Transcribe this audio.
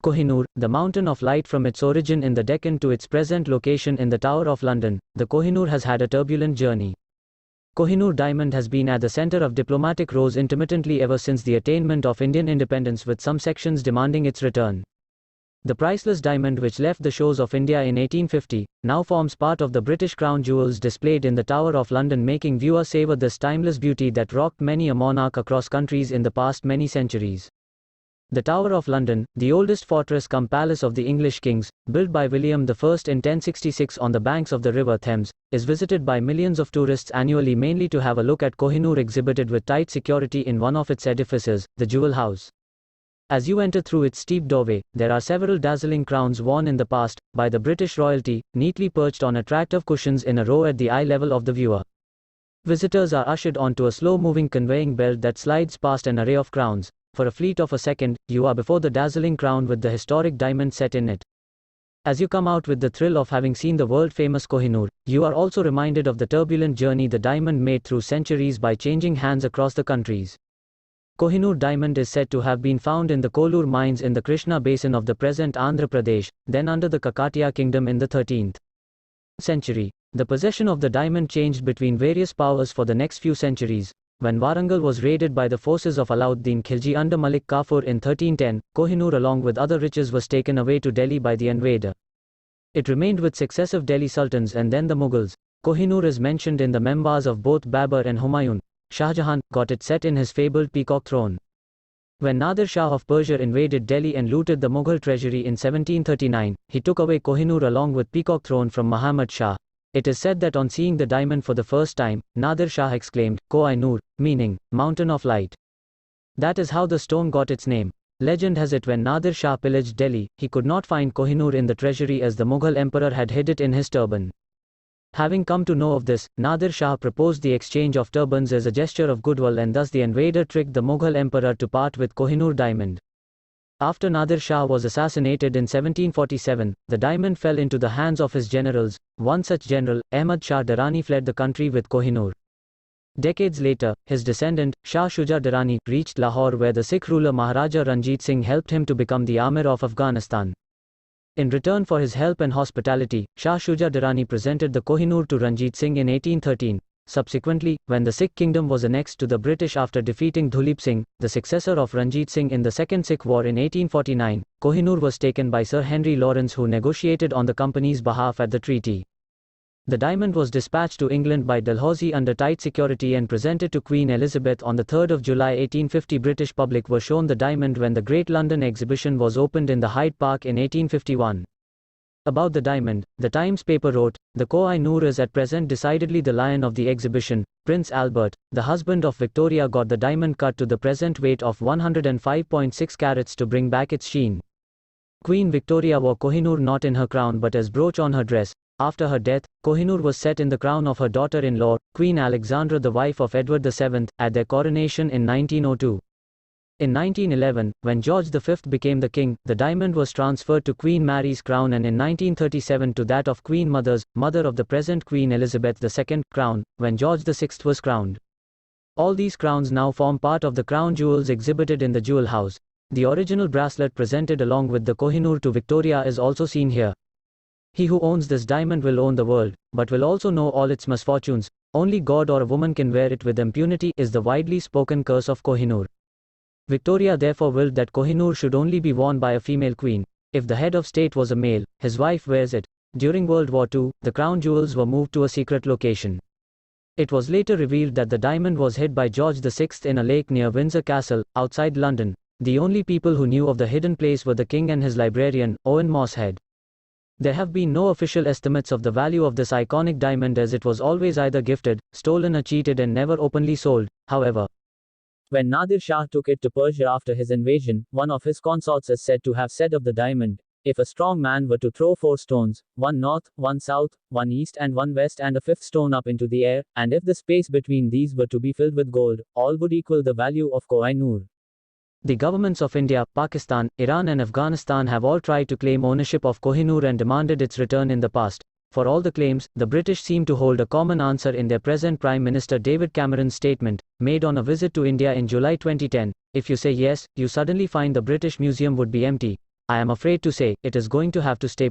Kohinoor, the mountain of light. From its origin in the Deccan to its present location in the Tower of London, the Kohinoor has had a turbulent journey. Kohinoor diamond has been at the center of diplomatic rows intermittently ever since the attainment of Indian independence, with some sections demanding its return. The priceless diamond, which left the shores of India in 1850, now forms part of the British crown jewels displayed in the Tower of London, making viewers savor this timeless beauty that rocked many a monarch across countries in the past many centuries. The Tower of London, the oldest fortress cum palace of the English kings, built by William I in 1066 on the banks of the River Thames, is visited by millions of tourists annually, mainly to have a look at Kohinoor exhibited with tight security in one of its edifices, the Jewel House. As you enter through its steep doorway, there are several dazzling crowns worn in the past by the British royalty, neatly perched on attractive cushions in a row at the eye level of the viewer. Visitors are ushered onto a slow-moving conveying belt that slides past an array of crowns. For a fleet of a second, you are before the dazzling crown with the historic diamond set in it. As you come out with the thrill of having seen the world-famous Kohinoor, you are also reminded of the turbulent journey the diamond made through centuries by changing hands across the countries. Kohinoor diamond is said to have been found in the Kollur mines in the Krishna basin of the present Andhra Pradesh, then under the Kakatiya kingdom in the 13th century. The possession of the diamond changed between various powers for the next few centuries. When Warangal was raided by the forces of Alauddin Khilji under Malik Kafur in 1310, Kohinoor along with other riches was taken away to Delhi by the invader. It remained with successive Delhi Sultans and then the Mughals. Kohinoor is mentioned in the memoirs of both Babur and Humayun. Shahjahan got it set in his fabled Peacock throne. When Nadir Shah of Persia invaded Delhi and looted the Mughal treasury in 1739, he took away Kohinoor along with Peacock throne from Muhammad Shah. It is said that on seeing the diamond for the first time, Nadir Shah exclaimed, Kohinoor, meaning, mountain of light. That is how the stone got its name. Legend has it when Nadir Shah pillaged Delhi, he could not find Kohinoor in the treasury as the Mughal emperor had hid it in his turban. Having come to know of this, Nadir Shah proposed the exchange of turbans as a gesture of goodwill, and thus the invader tricked the Mughal emperor to part with Kohinoor diamond. After Nadir Shah was assassinated in 1747, the diamond fell into the hands of his generals. One such general, Ahmad Shah Durrani, fled the country with Kohinoor. Decades later, his descendant, Shah Shuja Durrani, reached Lahore, where the Sikh ruler Maharaja Ranjit Singh helped him to become the Amir of Afghanistan. In return for his help and hospitality, Shah Shuja Durrani presented the Kohinoor to Ranjit Singh in 1813. Subsequently, when the Sikh kingdom was annexed to the British after defeating Dhulip Singh, the successor of Ranjit Singh in the Second Sikh War in 1849, Kohinoor was taken by Sir Henry Lawrence, who negotiated on the company's behalf at the treaty. The diamond was dispatched to England by Dalhousie under tight security and presented to Queen Elizabeth on 3 July 1850. British public were shown the diamond when the Great London Exhibition was opened in the Hyde Park in 1851. About the diamond, the Times paper wrote, the Kohinoor is at present decidedly the lion of the exhibition. Prince Albert, the husband of Victoria, got the diamond cut to the present weight of 105.6 carats to bring back its sheen. Queen Victoria wore Kohinoor not in her crown but as brooch on her dress. After her death, Kohinoor was set in the crown of her daughter-in-law, Queen Alexandra, the wife of Edward VII, at their coronation in 1902. In 1911, when George V became the king, the diamond was transferred to Queen Mary's crown, and in 1937 to that of Queen Mother's, mother of the present Queen Elizabeth II, crown, when George VI was crowned. All these crowns now form part of the crown jewels exhibited in the Jewel House. The original bracelet presented along with the Kohinoor to Victoria is also seen here. He who owns this diamond will own the world, but will also know all its misfortunes. Only God or a woman can wear it with impunity, is the widely spoken curse of Kohinoor. Victoria therefore willed that Kohinoor should only be worn by a female queen. If the head of state was a male, his wife wears it. During World War II, the crown jewels were moved to a secret location. It was later revealed that the diamond was hid by George VI in a lake near Windsor Castle, outside London. The only people who knew of the hidden place were the king and his librarian, Owen Mosshead. There have been no official estimates of the value of this iconic diamond, as it was always either gifted, stolen or cheated, and never openly sold. However, when Nadir Shah took it to Persia after his invasion, one of his consorts is said to have said of the diamond, if a strong man were to throw 4 stones, one north, one south, one east and one west, and a 5th stone up into the air, and if the space between these were to be filled with gold, all would equal the value of Kohinoor. The governments of India, Pakistan, Iran and Afghanistan have all tried to claim ownership of Kohinoor and demanded its return in the past. For all the claims, the British seem to hold a common answer in their present Prime Minister David Cameron's statement, made on a visit to India in July 2010. If you say yes, you suddenly find the British Museum would be empty. I am afraid to say, it is going to have to stay